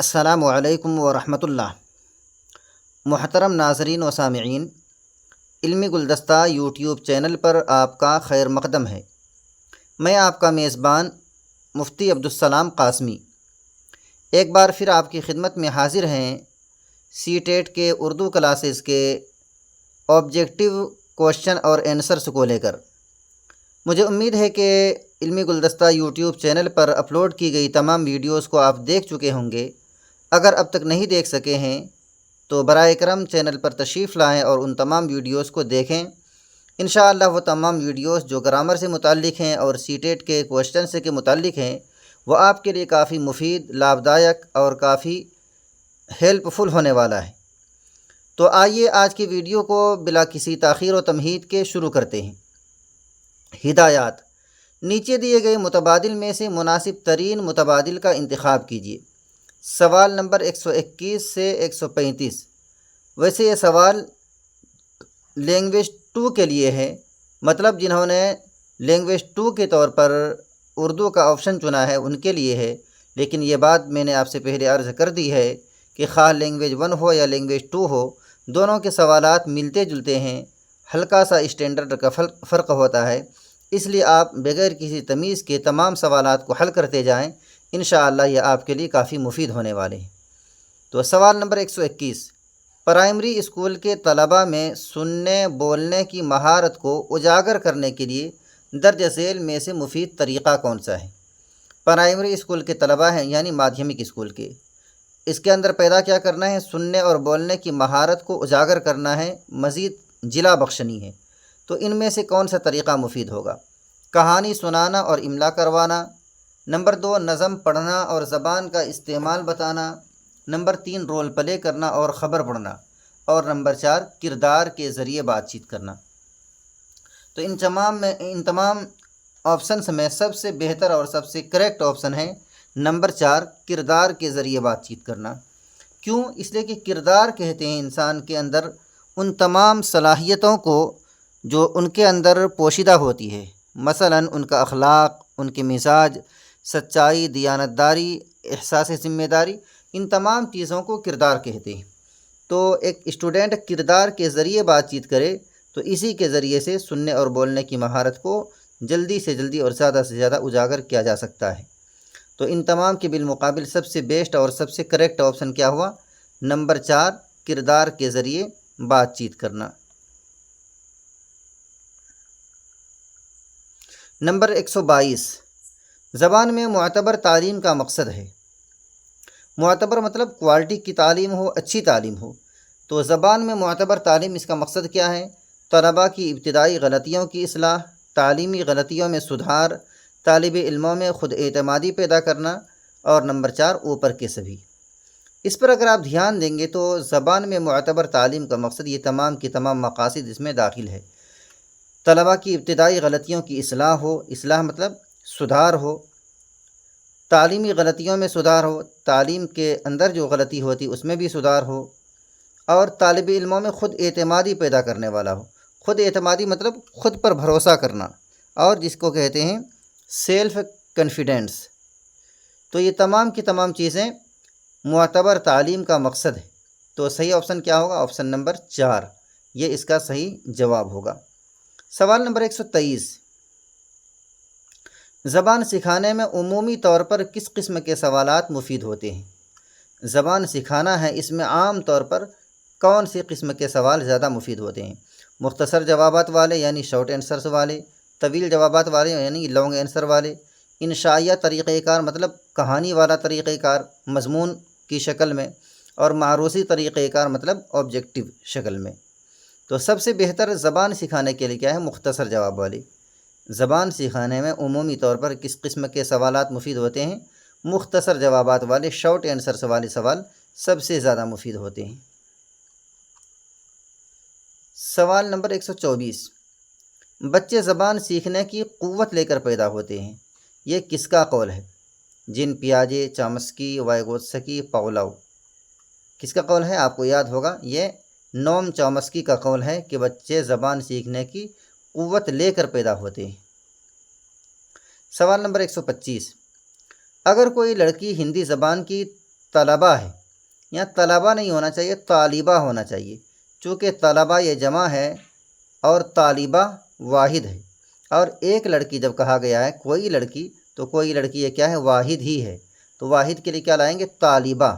السلام علیکم ورحمۃ اللہ۔ محترم ناظرین و سامعین، علمی گلدستہ یوٹیوب چینل پر آپ کا خیر مقدم ہے۔ میں آپ کا میزبان مفتی عبدالسلام قاسمی ایک بار پھر آپ کی خدمت میں حاضر ہیں سی ٹیٹ کے اردو کلاسز کے آبجیکٹیو کوشچن اور آنسرز کو لے کر۔ مجھے امید ہے کہ علمی گلدستہ یوٹیوب چینل پر اپلوڈ کی گئی تمام ویڈیوز کو آپ دیکھ چکے ہوں گے۔ اگر اب تک نہیں دیکھ سکے ہیں تو برائے کرم چینل پر تشریف لائیں اور ان تمام ویڈیوز کو دیکھیں۔ انشاءاللہ وہ تمام ویڈیوز جو گرامر سے متعلق ہیں اور سی ٹیٹ کے کوشچن سے کے متعلق ہیں وہ آپ کے لیے کافی مفید، لابھدایک اور کافی ہیلپ فل ہونے والا ہے۔ تو آئیے آج کی ویڈیو کو بلا کسی تاخیر و تمہید کے شروع کرتے ہیں۔ ہدایات: نیچے دیے گئے متبادل میں سے مناسب ترین متبادل کا انتخاب کیجیے۔ سوال نمبر 121 سے 135۔ ویسے یہ سوال لینگویج 2 کے لیے ہے، مطلب جنہوں نے لینگویج 2 کے طور پر اردو کا آپشن چنا ہے ان کے لیے ہے، لیکن یہ بات میں نے آپ سے پہلے عرض کر دی ہے کہ خواہ لینگویج 1 ہو یا لینگویج 2 ہو، دونوں کے سوالات ملتے جلتے ہیں، ہلکا سا اسٹینڈرڈ کا فرق ہوتا ہے، اس لیے آپ بغیر کسی تمیز کے تمام سوالات کو حل کرتے جائیں، انشاءاللہ یہ آپ کے لیے کافی مفید ہونے والے ہیں۔ تو سوال نمبر 121، پرائمری اسکول کے طلباء میں سننے بولنے کی مہارت کو اجاگر کرنے کے لیے درج ذیل میں سے مفید طریقہ کون سا ہے؟ پرائمری اسکول کے طلباء ہیں یعنی مادھیمک اسکول کے، اس کے اندر پیدا کیا کرنا ہے؟ سننے اور بولنے کی مہارت کو اجاگر کرنا ہے، مزید جلا بخشنی ہے۔ تو ان میں سے کون سا طریقہ مفید ہوگا؟ کہانی سنانا اور املا کروانا، نمبر 2 نظم پڑھنا اور زبان کا استعمال بتانا، نمبر 3 رول پلے کرنا اور خبر پڑھنا، اور نمبر 4 کردار کے ذریعے بات چیت کرنا۔ تو ان تمام آپشنس میں سب سے بہتر اور سب سے کریکٹ آپشن ہے نمبر 4 کردار کے ذریعے بات چیت کرنا۔ کیوں؟ اس لیے کہ کردار کہتے ہیں انسان کے اندر ان تمام صلاحیتوں کو جو ان کے اندر پوشیدہ ہوتی ہے، مثلاً ان کا اخلاق، ان کے مزاج، سچائی، دیانتداری، احساس ذمہ داری، ان تمام چیزوں کو کردار کہتے ہیں۔ تو ایک اسٹوڈنٹ کردار کے ذریعے بات چیت کرے تو اسی کے ذریعے سے سننے اور بولنے کی مہارت کو جلدی سے جلدی اور زیادہ سے زیادہ اجاگر کیا جا سکتا ہے۔ تو ان تمام کے بالمقابل سب سے بیسٹ اور سب سے کریکٹ آپشن کیا ہوا؟ نمبر 4 کردار کے ذریعے بات چیت کرنا۔ نمبر 122، زبان میں معتبر تعلیم کا مقصد ہے۔ معتبر مطلب کوالٹی کی تعلیم ہو، اچھی تعلیم ہو۔ تو زبان میں معتبر تعلیم، اس کا مقصد کیا ہے؟ طلباء کی ابتدائی غلطیوں کی اصلاح، تعلیمی غلطیوں میں سدھار، طالب علموں میں خود اعتمادی پیدا کرنا، اور نمبر 4 اوپر کے سبھی۔ اس پر اگر آپ دھیان دیں گے تو زبان میں معتبر تعلیم کا مقصد یہ تمام کی تمام مقاصد اس میں داخل ہے۔ طلباء کی ابتدائی غلطیوں کی اصلاح ہو، اصلاح مطلب سدھار ہو، تعلیمی غلطیوں میں سدھار ہو، تعلیم کے اندر جو غلطی ہوتی اس میں بھی سدھار ہو، اور طالب علموں میں خود اعتمادی پیدا کرنے والا ہو۔ خود اعتمادی مطلب خود پر بھروسہ کرنا، اور جس کو کہتے ہیں سیلف کانفیڈنس۔ تو یہ تمام کی تمام چیزیں معتبر تعلیم کا مقصد ہے۔ تو صحیح آپشن کیا ہوگا؟ آپشن نمبر 4، یہ اس کا صحیح جواب ہوگا۔ سوال نمبر 123، زبان سکھانے میں عمومی طور پر کس قسم کے سوالات مفید ہوتے ہیں؟ زبان سکھانا ہے، اس میں عام طور پر کون سی قسم کے سوال زیادہ مفید ہوتے ہیں؟ مختصر جوابات والے یعنی شارٹ آنسرز والے، طویل جوابات والے یعنی لانگ آنسر والے، انشائیہ طریقۂ کار مطلب کہانی والا طریقۂ کار مضمون کی شکل میں، اور معروضی طریقۂ کار مطلب آبجیکٹیو شکل میں۔ تو سب سے بہتر زبان سکھانے کے لیے کیا ہے؟ مختصر جواب والی۔ زبان سکھانے میں عمومی طور پر کس قسم کے سوالات مفید ہوتے ہیں؟ مختصر جوابات والے، شارٹ آنسرز والے سوال سب سے زیادہ مفید ہوتے ہیں۔ سوال نمبر 124، بچے زبان سیکھنے کی قوت لے کر پیدا ہوتے ہیں، یہ کس کا قول ہے؟ جن پیاجے، چامسکی، وائگوتسکی، پاولاو۔ کس کا قول ہے؟ آپ کو یاد ہوگا، یہ نوم چامسکی کا قول ہے کہ بچے زبان سیکھنے کی قوت لے کر پیدا ہوتے ہیں۔ سوال نمبر 125، اگر کوئی لڑکی ہندی زبان کی طلبہ ہے، یہاں طلبہ نہیں ہونا چاہیے، طالبہ ہونا چاہیے، چونکہ طلبہ یہ جمع ہے اور طالبہ واحد ہے، اور ایک لڑکی جب کہا گیا ہے کوئی لڑکی، تو کوئی لڑکی یہ کیا ہے؟ واحد ہی ہے، تو واحد کے لیے کیا لائیں گے؟ طالبہ۔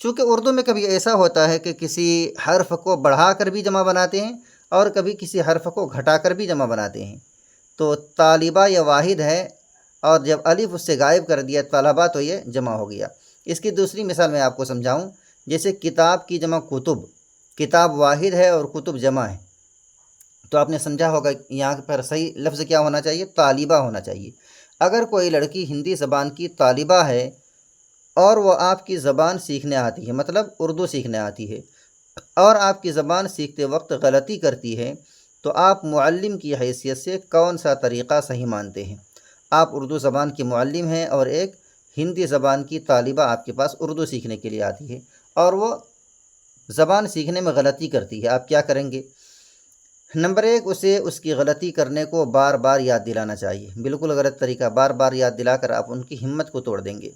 چونکہ اردو میں کبھی ایسا ہوتا ہے کہ کسی حرف کو بڑھا کر بھی جمع بناتے ہیں اور کبھی کسی حرف کو گھٹا کر بھی جمع بناتے ہیں، تو طالبہ یہ واحد ہے، اور جب الف اس سے غائب کر دیا طلبہ تو یہ جمع ہو گیا۔ اس کی دوسری مثال میں آپ کو سمجھاؤں، جیسے کتاب کی جمع کتب، کتاب واحد ہے اور کتب جمع ہے، تو آپ نے سمجھا ہوگا یہاں پر صحیح لفظ کیا ہونا چاہیے؟ طالبہ ہونا چاہیے۔ اگر کوئی لڑکی ہندی زبان کی طالبہ ہے اور وہ آپ کی زبان سیکھنے آتی ہے، مطلب اردو سیکھنے آتی ہے، اور آپ کی زبان سیکھتے وقت غلطی کرتی ہے، تو آپ معلم کی حیثیت سے کون سا طریقہ صحیح مانتے ہیں؟ آپ اردو زبان کے معلم ہیں اور ایک ہندی زبان کی طالبہ آپ کے پاس اردو سیکھنے کے لیے آتی ہے اور وہ زبان سیکھنے میں غلطی کرتی ہے، آپ کیا کریں گے؟ نمبر ایک، اسے اس کی غلطی کرنے کو بار بار یاد دلانا چاہیے، بالکل غلط طریقہ، بار بار یاد دلا کر آپ ان کی ہمت کو توڑ دیں گے۔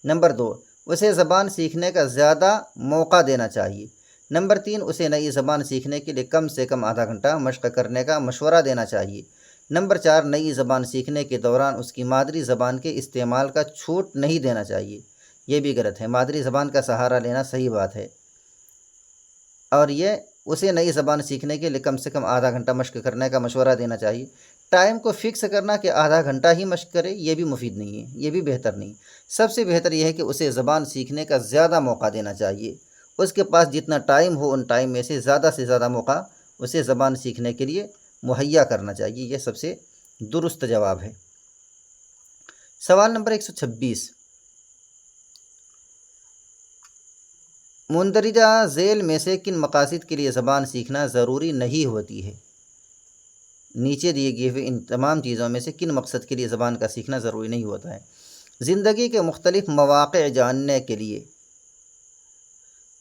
نمبر دو، اسے زبان سیکھنے کا زیادہ موقع دینا چاہیے۔ نمبر تین، اسے نئی زبان سیکھنے کے لیے کم سے کم آدھا گھنٹہ مشق کرنے کا مشورہ دینا چاہیے۔ نمبر چار، نئی زبان سیکھنے کے دوران اس کی مادری زبان کے استعمال کا چھوٹ نہیں دینا چاہیے، یہ بھی غلط ہے، مادری زبان کا سہارا لینا صحیح بات ہے، اور یہ اسے نئی زبان سیکھنے کے لیے کم سے کم آدھا گھنٹہ مشق کرنے کا مشورہ دینا چاہیے۔ ٹائم کو فکس کرنا کہ آدھا گھنٹہ ہی مشق کرے، یہ بھی مفید نہیں ہے، یہ بھی بہتر نہیں۔ سب سے بہتر یہ ہے کہ اسے زبان سیکھنے کا زیادہ موقع دینا چاہیے، اس کے پاس جتنا ٹائم ہو ان ٹائم میں سے زیادہ موقع اسے زبان سیکھنے کے لیے مہیا کرنا چاہیے، یہ سب سے درست جواب ہے۔ سوال نمبر 126، مندرجہ ذیل میں سے کن مقاصد کے لیے زبان سیکھنا ضروری نہیں ہوتی ہے؟ نیچے دیے گئے ہوئے ان تمام چیزوں میں سے کن مقصد کے لیے زبان کا سیکھنا ضروری نہیں ہوتا ہے؟ زندگی کے مختلف مواقع جاننے کے لیے،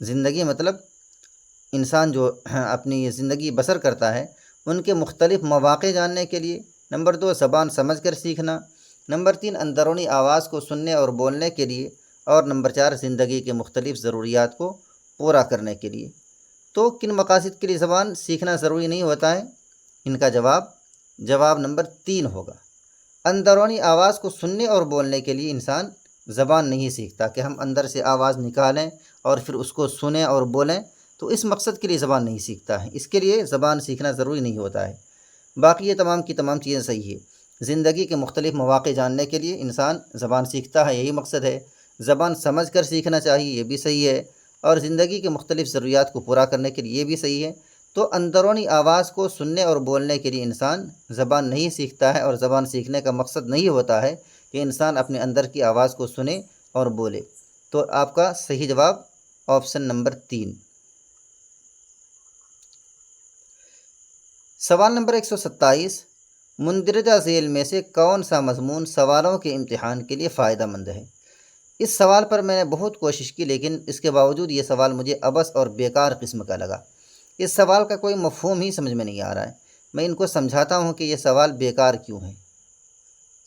زندگی مطلب انسان جو اپنی زندگی بسر کرتا ہے ان کے مختلف مواقع جاننے کے لیے۔ نمبر دو، زبان سمجھ کر سیکھنا۔ نمبر تین، اندرونی آواز کو سننے اور بولنے کے لیے، اور نمبر چار، زندگی کے مختلف ضروریات کو پورا کرنے کے لیے۔ تو کن مقاصد کے لیے زبان سیکھنا ضروری نہیں ہوتا ہے؟ ان کا جواب نمبر تین ہوگا۔ اندرونی آواز کو سننے اور بولنے کے لیے انسان زبان نہیں سیکھتا کہ ہم اندر سے آواز نکالیں اور پھر اس کو سنیں اور بولیں، تو اس مقصد کے لیے زبان نہیں سیکھتا ہے، اس کے لیے زبان سیکھنا ضروری نہیں ہوتا ہے۔ باقی یہ تمام کی تمام چیزیں صحیح ہے۔ زندگی کے مختلف مواقع جاننے کے لیے انسان زبان سیکھتا ہے، یہی مقصد ہے۔ زبان سمجھ کر سیکھنا چاہیے، یہ بھی صحیح ہے، اور زندگی کے مختلف ضروریات کو پورا کرنے کے لیے یہ بھی صحیح ہے۔ تو اندرونی آواز کو سننے اور بولنے کے لیے انسان زبان نہیں سیکھتا ہے، اور زبان سیکھنے کا مقصد نہیں ہوتا ہے کہ انسان اپنے اندر کی آواز کو سنے اور بولے۔ تو آپ کا صحیح جواب آپشن نمبر 3۔ سوال نمبر 127، مندرجہ ذیل میں سے کون سا مضمون سوالوں کے امتحان کے لیے فائدہ مند ہے؟ اس سوال پر میں نے بہت کوشش کی، لیکن اس کے باوجود یہ سوال مجھے عبث اور بیکار قسم کا لگا۔ اس سوال کا کوئی مفہوم ہی سمجھ میں نہیں آ رہا ہے۔ میں ان کو سمجھاتا ہوں کہ یہ سوال بیکار کیوں ہے۔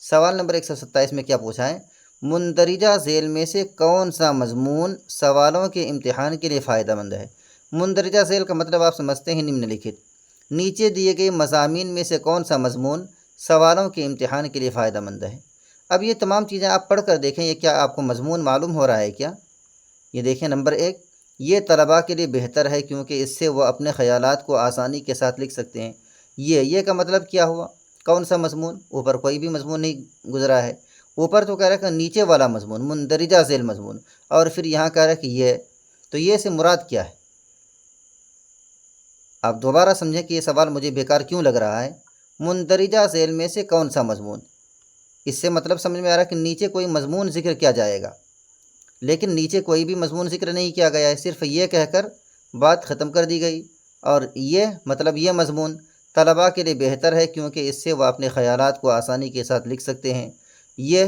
سوال نمبر 127 میں کیا پوچھا ہے؟ مندرجہ ذیل میں سے کون سا مضمون سوالوں کے امتحان کے لیے فائدہ مند ہے؟ مندرجہ ذیل کا مطلب آپ سمجھتے ہیں نمن لکھت، نیچے دیے گئے مضامین میں سے کون سا مضمون سوالوں کے امتحان کے لیے فائدہ مند ہے؟ اب یہ تمام چیزیں آپ پڑھ کر دیکھیں، یہ کیا آپ کو مضمون معلوم ہو رہا ہے کیا؟ یہ دیکھیں، نمبر ایک، یہ طلباء کے لیے بہتر ہے کیونکہ اس سے وہ اپنے خیالات کو آسانی کے ساتھ لکھ سکتے ہیں۔ یہ کا مطلب کیا ہوا؟ کون سا مضمون؟ اوپر کوئی بھی مضمون نہیں گزرا ہے، اوپر تو کہہ رہا ہے کہ نیچے والا مضمون، مندرجہ ذیل مضمون، اور پھر یہاں کہہ رہا ہے کہ یہ، تو یہ سے مراد کیا ہے؟ آپ دوبارہ سمجھیں کہ یہ سوال مجھے بیکار کیوں لگ رہا ہے۔ مندرجہ ذیل میں سے کون سا مضمون، اس سے مطلب سمجھ میں آ رہا ہے کہ نیچے کوئی مضمون ذکر کیا جائے گا، لیکن نیچے کوئی بھی مضمون ذکر نہیں کیا گیا ہے، صرف یہ کہہ کر بات ختم کر دی گئی۔ اور یہ مطلب یہ مضمون طلباء کے لیے بہتر ہے کیونکہ اس سے وہ اپنے خیالات کو آسانی کے ساتھ لکھ سکتے ہیں۔ یہ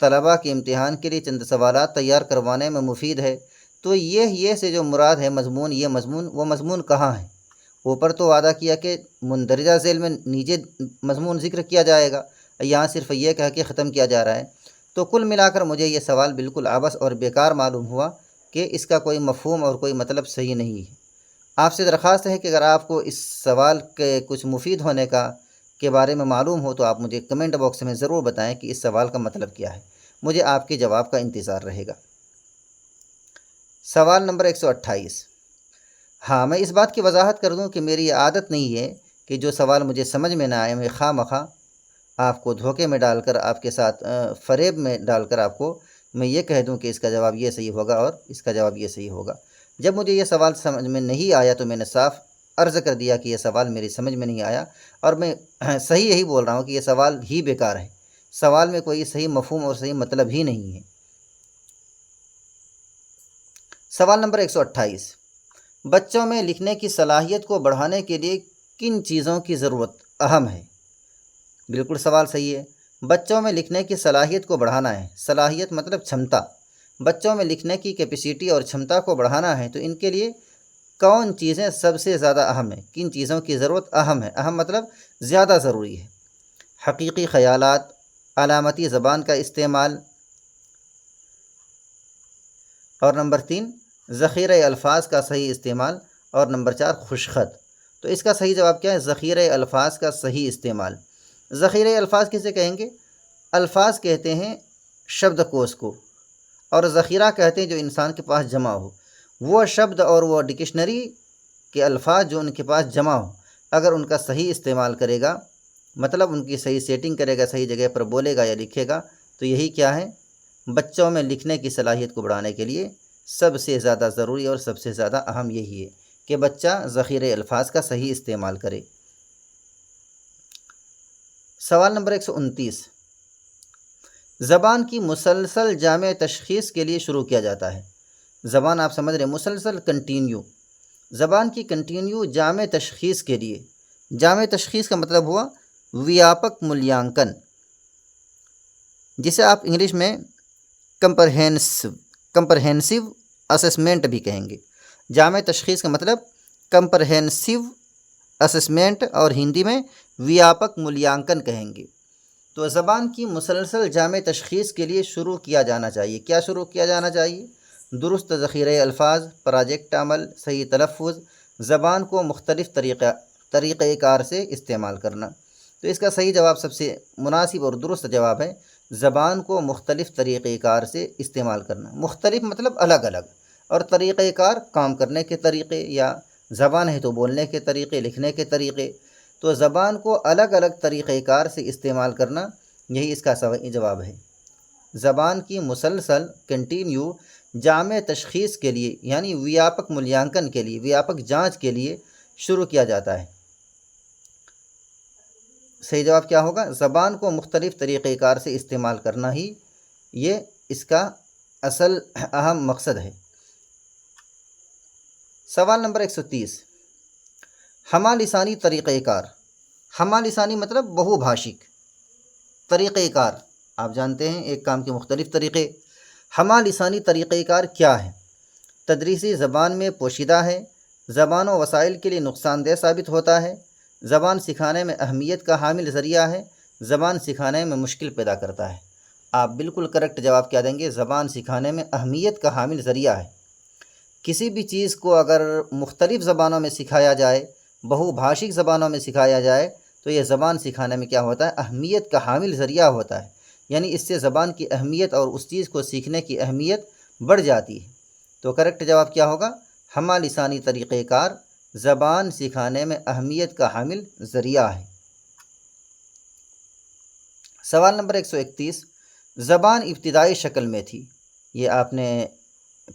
طلباء کے امتحان کے لیے چند سوالات تیار کروانے میں مفید ہے۔ تو یہ سے جو مراد ہے مضمون، یہ مضمون، وہ مضمون کہاں ہے؟ اوپر تو وعدہ کیا کہ مندرجہ ذیل میں نیچے مضمون ذکر کیا جائے گا، یہاں صرف یہ کہہ کے ختم کیا جا رہا ہے۔ تو کل ملا کر مجھے یہ سوال بالکل عبث اور بیکار معلوم ہوا کہ اس کا کوئی مفہوم اور کوئی مطلب صحیح نہیں ہے۔ آپ سے درخواست ہے کہ اگر آپ کو اس سوال کے کچھ مفید ہونے کے بارے میں معلوم ہو تو آپ مجھے کمنٹ باکس میں ضرور بتائیں کہ اس سوال کا مطلب کیا ہے۔ مجھے آپ کے جواب کا انتظار رہے گا۔ سوال نمبر 128۔ ہاں، میں اس بات کی وضاحت کر دوں کہ میری یہ عادت نہیں ہے کہ جو سوال مجھے سمجھ میں نہ آئے میں خواہ مخواہ آپ کو دھوکے میں ڈال کر، آپ کے ساتھ فریب میں ڈال کر آپ کو میں یہ کہہ دوں کہ اس کا جواب یہ صحیح ہوگا اور اس کا جواب یہ صحیح ہوگا۔ جب مجھے یہ سوال سمجھ میں نہیں آیا تو میں نے صاف عرض کر دیا کہ یہ سوال میری سمجھ میں نہیں آیا، اور میں صحیح یہی بول رہا ہوں کہ یہ سوال ہی بیکار ہے۔ سوال میں کوئی صحیح مفہوم اور صحیح مطلب ہی نہیں ہے۔ سوال نمبر 128۔ بچوں میں لکھنے کی صلاحیت کو بڑھانے کے لیے کن چیزوں کی ضرورت اہم ہے؟ بالکل سوال صحیح ہے۔ بچوں میں لکھنے کی صلاحیت کو بڑھانا ہے، صلاحیت مطلب چھمتا، بچوں میں لکھنے کی کیپیسٹی اور چھمتا کو بڑھانا ہے تو ان کے لیے کون چیزیں سب سے زیادہ اہم ہیں؟ کن چیزوں کی ضرورت اہم ہے؟ اہم مطلب زیادہ ضروری ہے۔ حقیقی خیالات، علامتی زبان کا استعمال، اور نمبر 3 ذخیرہ الفاظ کا صحیح استعمال، اور نمبر 4 خوش خط۔ تو اس کا صحیح جواب کیا ہے؟ ذخیرہ الفاظ کا صحیح استعمال۔ ذخیرہ الفاظ کسے کہیں گے؟ الفاظ کہتے ہیں شبد کوش کو، اور ذخیرہ کہتے ہیں جو انسان کے پاس جمع ہو، وہ شبد اور وہ ڈکشنری کے الفاظ جو ان کے پاس جمع ہو، اگر ان کا صحیح استعمال کرے گا، مطلب ان کی صحیح سیٹنگ کرے گا، صحیح جگہ پر بولے گا یا لکھے گا، تو یہی کیا ہے؟ بچوں میں لکھنے کی صلاحیت کو بڑھانے کے لیے سب سے زیادہ ضروری اور سب سے زیادہ اہم یہی ہے کہ بچہ ذخیرہ الفاظ کا صحیح استعمال کرے۔ سوال نمبر 129۔ زبان کی مسلسل جامع تشخیص کے لیے شروع کیا جاتا ہے۔ زبان آپ سمجھ رہے ہیں، مسلسل کنٹینیو، زبان کی کنٹینیو جامع تشخیص کے لیے، جامع تشخیص کا مطلب ہوا ویاپک ملیانکن، جسے آپ انگلش میں کمپرہینسو اسسمنٹ بھی کہیں گے۔ جامع تشخیص کا مطلب کمپرہینسو اسسمنٹ، اور ہندی میں ویاپک ملیانکن کہیں گے۔ تو زبان کی مسلسل جامع تشخیص کے لیے شروع کیا جانا چاہیے۔ کیا شروع کیا جانا چاہیے؟ درست ذخیرہ الفاظ، پروجیکٹ عمل، صحیح تلفظ، زبان کو مختلف طریقۂ کار سے استعمال کرنا۔ تو اس کا صحیح جواب، سب سے مناسب اور درست جواب ہے زبان کو مختلف طریقۂ کار سے استعمال کرنا۔ مختلف مطلب الگ الگ، اور طریقۂ کار کام کرنے کے طریقے، یا زبان ہے تو بولنے کے طریقے، لکھنے کے طریقے، تو زبان کو الگ الگ طریقۂ کار سے استعمال کرنا، یہی اس کا صحیح جواب ہے۔ زبان کی مسلسل کنٹینیو جامع تشخیص کے لیے، یعنی ویاپک ملیانکن کے لیے، ویاپک جانچ کے لیے شروع کیا جاتا ہے۔ صحیح جواب کیا ہوگا؟ زبان کو مختلف طریقۂ کار سے استعمال کرنا ہی یہ اس کا اصل اہم مقصد ہے۔ سوال نمبر 130۔ ہمہ لسانی طریقۂ کار۔ ہمہ لسانی مطلب بہو بھاشک طریقۂ کار، آپ جانتے ہیں ایک کام کے مختلف طریقے۔ ہمہ لسانی طریقۂ کار کیا ہے؟ تدریسی زبان میں پوشیدہ ہے، زبان و وسائل کے لیے نقصان دہ ثابت ہوتا ہے، زبان سکھانے میں اہمیت کا حامل ذریعہ ہے، زبان سکھانے میں مشکل پیدا کرتا ہے۔ آپ بالکل کریکٹ جواب کیا دیں گے؟ زبان سکھانے میں اہمیت کا حامل ذریعہ ہے۔ کسی بھی چیز کو اگر مختلف زبانوں میں سکھایا جائے، بہو بھاشک زبانوں میں سکھایا جائے، تو یہ زبان سکھانے میں کیا ہوتا ہے؟ اہمیت کا حامل ذریعہ ہوتا ہے، یعنی اس سے زبان کی اہمیت اور اس چیز کو سیکھنے کی اہمیت بڑھ جاتی ہے۔ تو کریکٹ جواب کیا ہوگا؟ ہمہ لسانی طریقۂ کار زبان سکھانے میں اہمیت کا حامل ذریعہ ہے۔ سوال نمبر 131۔ زبان ابتدائی شکل میں تھی، یہ آپ نے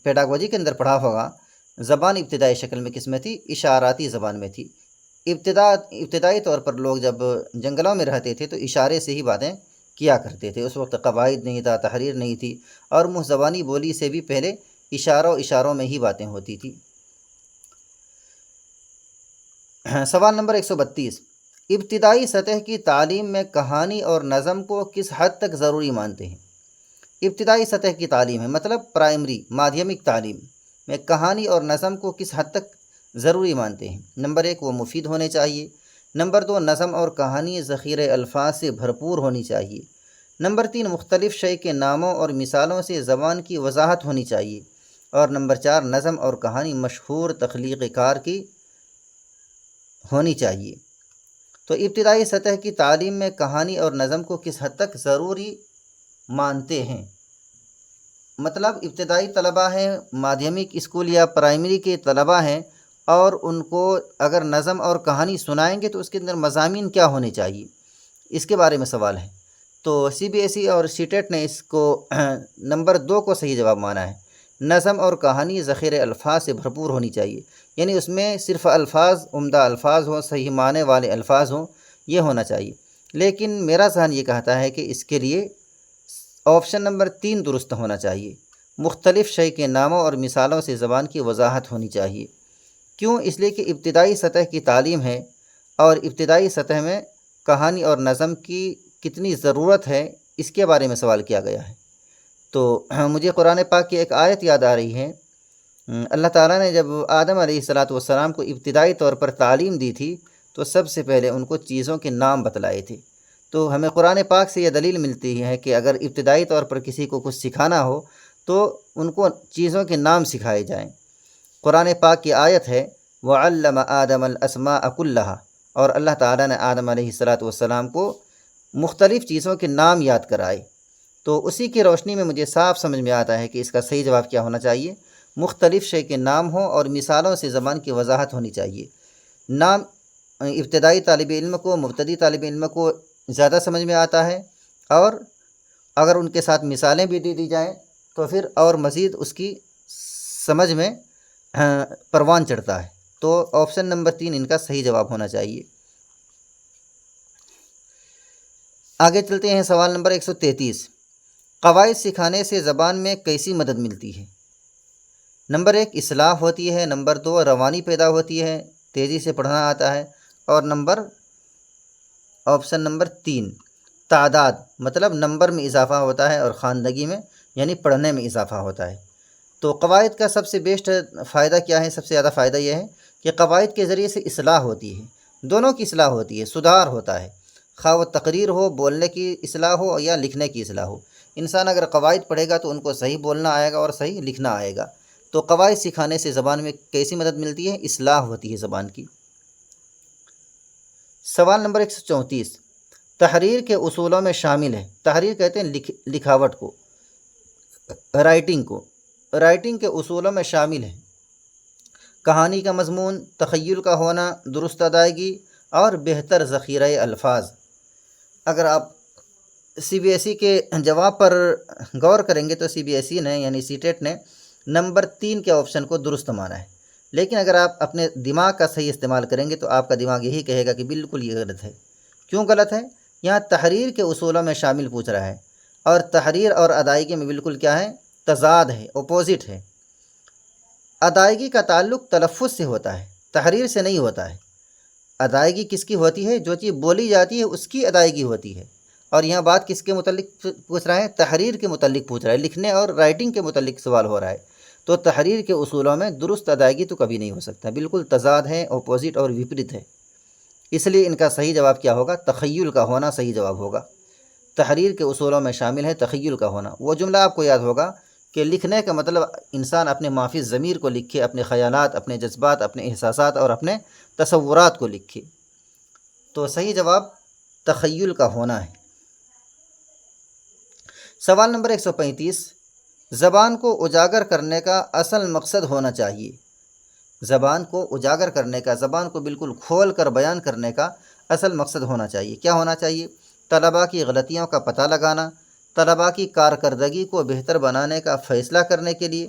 پیڈاگوجی کے اندر پڑھا ہوگا۔ زبان ابتدائی شکل میں کس میں تھی؟ اشاراتی زبان میں تھی۔ ابتدائی طور پر لوگ جب جنگلوں میں رہتے تھے تو اشارے سے ہی باتیں کیا کرتے تھے۔ اس وقت قواعد نہیں تھا، تحریر نہیں تھی، اور منہ زبانی بولی سے بھی پہلے اشاروں میں ہی باتیں ہوتی تھی۔ سوال نمبر 132۔ ابتدائی سطح کی تعلیم میں کہانی اور نظم کو کس حد تک ضروری مانتے ہیں؟ ابتدائی سطح کی تعلیم ہے، مطلب پرائمری مادھیمک تعلیم میں کہانی اور نظم کو کس حد تک ضروری مانتے ہیں؟ نمبر 1 وہ مفید ہونے چاہیے، نمبر 2 نظم اور کہانی ذخیرہ الفاظ سے بھرپور ہونی چاہیے، نمبر 3، مختلف شے کے ناموں اور مثالوں سے زبان کی وضاحت ہونی چاہیے۔ اور نمبر 4، نظم اور کہانی مشہور تخلیق کار کی ہونی چاہیے۔ تو ابتدائی سطح کی تعلیم میں کہانی اور نظم کو کس حد تک ضروری مانتے ہیں؟ مطلب ابتدائی طلبہ ہیں، مادھیمک اسکول یا پرائمری کے طلبہ ہیں، اور ان کو اگر نظم اور کہانی سنائیں گے تو اس کے اندر مضامین کیا ہونے چاہیے، اس کے بارے میں سوال ہے۔ تو سی بی ایس ای اور سی ٹیٹ نے اس کو نمبر 2 کو صحیح جواب مانا ہے۔ نظم اور کہانی ذخیرہ الفاظ سے بھرپور ہونی چاہیے، یعنی اس میں صرف الفاظ، عمدہ الفاظ ہوں، صحیح معنی والے الفاظ ہوں، یہ ہونا چاہیے۔ لیکن میرا ذہن یہ کہتا ہے کہ اس کے لیے آپشن نمبر 3 درست ہونا چاہیے، مختلف شے کے ناموں اور مثالوں سے زبان کی وضاحت ہونی چاہیے۔ کیوں؟ اس لیے کہ ابتدائی سطح کی تعلیم ہے، اور ابتدائی سطح میں کہانی اور نظم کی کتنی ضرورت ہے، اس کے بارے میں سوال کیا گیا ہے۔ تو مجھے قرآن پاک کی ایک آیت یاد آ رہی ہے۔ اللہ تعالیٰ نے جب آدم علیہ السلام کو ابتدائی طور پر تعلیم دی تھی تو سب سے پہلے ان کو چیزوں کے نام بتلائے تھے۔ تو ہمیں قرآن پاک سے یہ دلیل ملتی ہے کہ اگر ابتدائی طور پر کسی کو کچھ سکھانا ہو تو ان کو چیزوں کے نام سکھائے جائیں۔ قرآن پاک کی آیت ہے وَعَلَّمَ آدَمَ الْأَسْمَاءَ كُلَّهَا، اور اللہ تعالیٰ نے آدم علیہ السلام کو مختلف چیزوں کے نام یاد کرائے۔ تو اسی کی روشنی میں مجھے صاف سمجھ میں آتا ہے کہ اس کا صحیح جواب کیا ہونا چاہیے، مختلف شے کے نام ہوں اور مثالوں سے زبان کی وضاحت ہونی چاہیے۔ نام ابتدائی طالب علم کو، مبتدی طالب علم کو زیادہ سمجھ میں آتا ہے، اور اگر ان کے ساتھ مثالیں بھی دے دی جائیں تو پھر اور مزید اس کی سمجھ میں پروان چڑھتا ہے۔ تو آپشن نمبر 3 ان کا صحیح جواب ہونا چاہیے۔ آگے چلتے ہیں، سوال نمبر 133، قواعد سکھانے سے زبان میں کیسی مدد ملتی ہے؟ نمبر 1، اصلاح ہوتی ہے، نمبر 2، روانی پیدا ہوتی ہے، تیزی سے پڑھنا آتا ہے، اور آپشن نمبر 3، تعداد، مطلب نمبر میں اضافہ ہوتا ہے، اور خواندگی میں یعنی پڑھنے میں اضافہ ہوتا ہے۔ تو قواعد کا سب سے بیسٹ فائدہ کیا ہے؟ سب سے زیادہ فائدہ یہ ہے کہ قواعد کے ذریعے سے اصلاح ہوتی ہے، دونوں کی اصلاح ہوتی ہے، سدھار ہوتا ہے، خواہ وہ تقریر ہو، بولنے کی اصلاح ہو یا لکھنے کی اصلاح ہو۔ انسان اگر قواعد پڑھے گا تو ان کو صحیح بولنا آئے گا اور صحیح لکھنا آئے گا۔ تو قواعد سکھانے سے زبان میں کیسی مدد ملتی ہے؟ اصلاح ہوتی ہے زبان کی۔ سوال نمبر 134، تحریر کے اصولوں میں شامل ہے، تحریر کہتے ہیں لکھاوٹ کو، رائٹنگ کے اصولوں میں شامل ہے کہانی کا مضمون، تخیل کا ہونا، درست ادائیگی، اور بہتر ذخیرہ الفاظ۔ اگر آپ سی بی ایس ای کے جواب پر غور کریں گے تو سی بی ایس ای نے یعنی سی ٹیٹ نے نمبر 3 کے آپشن کو درست مانا ہے، لیکن اگر آپ اپنے دماغ کا صحیح استعمال کریں گے تو آپ کا دماغ یہی کہے گا کہ بالکل یہ غلط ہے۔ کیوں غلط ہے؟ یہاں تحریر کے اصولوں میں شامل پوچھ رہا ہے، اور تحریر اور ادائیگی میں بالکل کیا ہے؟ تضاد ہے، اپوزٹ ہے۔ ادائیگی کا تعلق تلفظ سے ہوتا ہے، تحریر سے نہیں ہوتا ہے۔ ادائیگی کس کی ہوتی ہے؟ جو چیز بولی جاتی ہے اس کی ادائیگی ہوتی ہے۔ اور یہاں بات کس کے متعلق پوچھ رہا ہے؟ تحریر کے متعلق پوچھ رہا ہے، لکھنے اور رائٹنگ کے متعلق سوال ہو رہا ہے۔ تو تحریر کے اصولوں میں درست ادائیگی تو کبھی نہیں ہو سکتا، بالکل تضاد ہے، اپوزٹ اور وپریت ہے۔ اس لیے ان کا صحیح جواب کیا ہوگا؟ تخیل کا ہونا صحیح جواب ہوگا۔ تحریر کے اصولوں میں شامل ہے تخیل کا ہونا۔ وہ جملہ آپ کو یاد ہوگا کہ لکھنے کا مطلب انسان اپنے مافی ضمیر کو لکھے، اپنے خیالات، اپنے جذبات، اپنے احساسات اور اپنے تصورات کو لکھے۔ تو صحیح جواب تخیل کا ہونا ہے۔ سوال نمبر 135، زبان کو اجاگر کرنے کا اصل مقصد ہونا چاہیے۔ زبان کو اجاگر کرنے کا، زبان کو بالکل کھول کر بیان کرنے کا اصل مقصد ہونا چاہیے۔ کیا ہونا چاہیے؟ طلباء کی غلطیوں کا پتہ لگانا، طلباء کی کارکردگی کو بہتر بنانے کا فیصلہ کرنے کے لیے،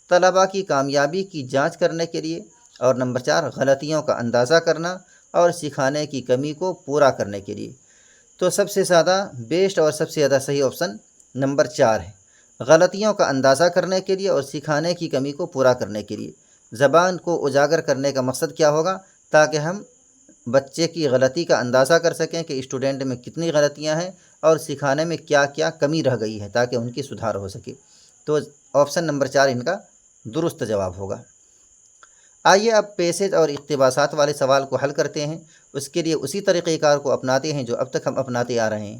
طلباء کی کامیابی کی جانچ کرنے کے لیے، اور نمبر 4، غلطیوں کا اندازہ کرنا اور سکھانے کی کمی کو پورا کرنے کے لیے۔ تو سب سے زیادہ بیسٹ اور سب سے زیادہ صحیح آپشن نمبر 4 ہے، غلطیوں کا اندازہ کرنے کے لیے اور سکھانے کی کمی کو پورا کرنے کے لیے۔ زبان کو اجاگر کرنے کا مقصد کیا ہوگا؟ تاکہ ہم بچے کی غلطی کا اندازہ کر سکیں کہ اسٹوڈنٹ میں کتنی غلطیاں ہیں اور سکھانے میں کیا کیا کمی رہ گئی ہے تاکہ ان کی سدھار ہو سکے۔ تو آپشن نمبر 4 ان کا درست جواب ہوگا۔ آئیے اب پیسج اور اقتباسات والے سوال کو حل کرتے ہیں۔ اس کے لیے اسی طریقہ کار کو اپناتے ہیں جو اب تک ہم اپناتے آ رہے ہیں۔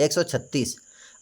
136,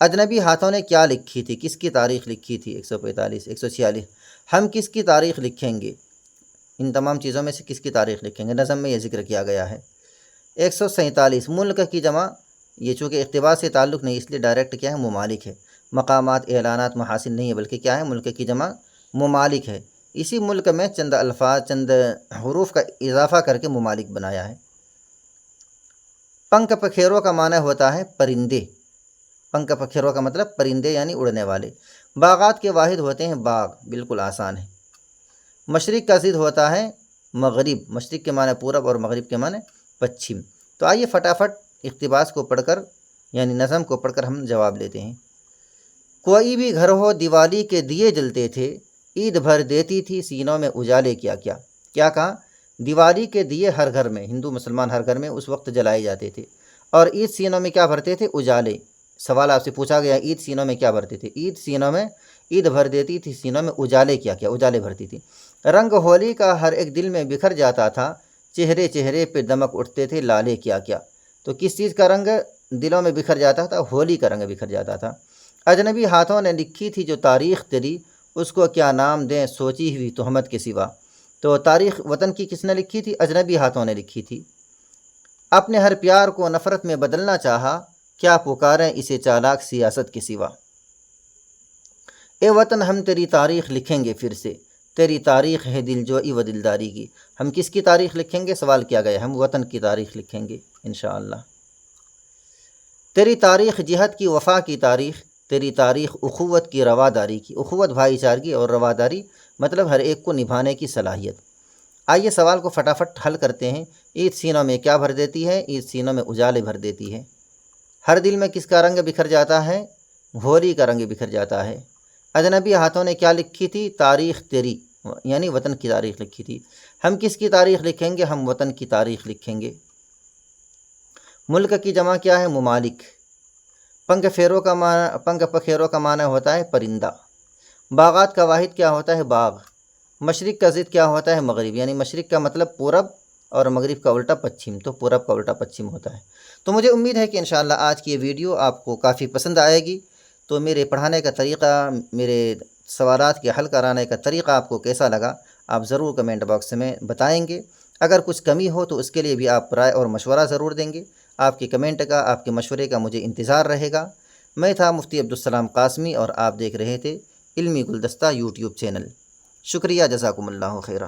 اجنبی ہاتھوں نے کیا لکھی تھی، کس کی تاریخ لکھی تھی، 145 146 ہم کس کی تاریخ لکھیں گے، ان تمام چیزوں میں سے کس کی تاریخ لکھیں گے، نظم میں یہ ذکر کیا گیا ہے۔ 147 ملک کی جمع، یہ چونکہ اقتباس سے تعلق نہیں اس لیے ڈائریکٹ کیا ہے ممالک ہے، مقامات اعلانات محاسن نہیں ہے بلکہ کیا ہے ملک کی جمع ممالک ہے، اسی ملک میں چند الفاظ چند حروف کا اضافہ کر کے ممالک بنایا ہے۔ پنکھ پکھیروں کا معنی ہوتا ہے پرندے، پنکھ پکھیروں کا مطلب پرندے یعنی اڑنے والے۔ باغات کے واحد ہوتے ہیں باغ، بالکل آسان ہے۔ مشرق کا ضد ہوتا ہے مغرب، مشرق کے معنی پورب اور مغرب کے معنی پچھم۔ تو آئیے فٹافٹ اقتباس کو پڑھ کر یعنی نظم کو پڑھ کر ہم جواب لیتے ہیں۔ کوئی بھی گھر ہو دیوالی کے دیے جلتے تھے، عید بھر دیتی تھی سینوں میں اجالے کیا کیا۔ کیا کہا؟ دیوالی کے دیے ہر گھر میں، ہندو مسلمان ہر گھر میں اس وقت جلائے جاتے تھے، اور عید سینوں میں کیا بھرتے تھے؟ اجالے۔ سوال آپ سے پوچھا گیا عید سینوں میں کیا بھرتے تھے، عید بھر دیتی تھی سینوں میں اجالے کیا کیا، اجالے بھرتی تھی۔ رنگ ہولی کا ہر ایک دل میں بکھر جاتا تھا، چہرے چہرے پہ دمک اٹھتے تھے لالے کیا کیا۔ تو کس چیز کا رنگ دلوں میں بکھر جاتا تھا؟ ہولی کا رنگ بکھر جاتا تھا۔ اجنبی ہاتھوں نے لکھی تھی جو تاریخ تیری، اس کو کیا نام دیں سوچی ہوئی تہمت کے سوا۔ تو تاریخ وطن کی کس نے لکھی تھی؟ اجنبی ہاتھوں نے لکھی تھی۔ اپنے ہر پیار کو نفرت میں بدلنا چاہا، کیا پکاریں اسے چالاک سیاست کے سوا۔ اے وطن ہم تیری تاریخ لکھیں گے پھر سے، تیری تاریخ ہے دل جوئی و دلداری کی۔ ہم کس کی تاریخ لکھیں گے؟ سوال کیا گیا، ہم وطن کی تاریخ لکھیں گے انشاءاللہ۔ تیری تاریخ جہاد کی وفا کی تاریخ، تیری تاریخ اخوت کی رواداری کی۔ اخوت بھائی چارگی اور رواداری مطلب ہر ایک کو نبھانے کی صلاحیت۔ آئیے سوال کو فٹافٹ حل کرتے ہیں۔ عید سینوں میں کیا بھر دیتی ہے؟ عید سینوں میں اجالے بھر دیتی ہے۔ ہر دل میں کس کا رنگ بکھر جاتا ہے؟ ہولی کا رنگ بکھر جاتا ہے۔ اجنبی ہاتھوں نے کیا لکھی تھی؟ تاریخ تیری یعنی وطن کی تاریخ لکھی تھی۔ ہم کس کی تاریخ لکھیں گے؟ ہم وطن کی تاریخ لکھیں گے۔ ملک کی جمع کیا ہے؟ ممالک۔ پنکھ پکھیروں کا معنی ہوتا ہے پرندہ۔ باغات کا واحد کیا ہوتا ہے؟ باغ۔ مشرق کا ضد کیا ہوتا ہے؟ مغرب، یعنی مشرق کا مطلب پورب اور مغرب کا الٹا پچھم، تو پورب کا الٹا پچھم ہوتا ہے۔ تو مجھے امید ہے کہ انشاءاللہ آج کی یہ ویڈیو آپ کو کافی پسند آئے گی۔ تو میرے پڑھانے کا طریقہ، میرے سوالات کے حل کرانے کا طریقہ آپ کو کیسا لگا آپ ضرور کمنٹ باکس میں بتائیں گے۔ اگر کچھ کمی ہو تو اس کے لیے بھی آپ رائے اور مشورہ ضرور دیں گے۔ آپ کے کمنٹ کا، آپ کے مشورے کا مجھے انتظار رہے گا۔ میں تھا مفتی عبدالسلام قاسمی اور آپ دیکھ رہے تھے علمی گلدستہ یوٹیوب چینل۔ شکریہ، جزاکم اللہ خیرہ۔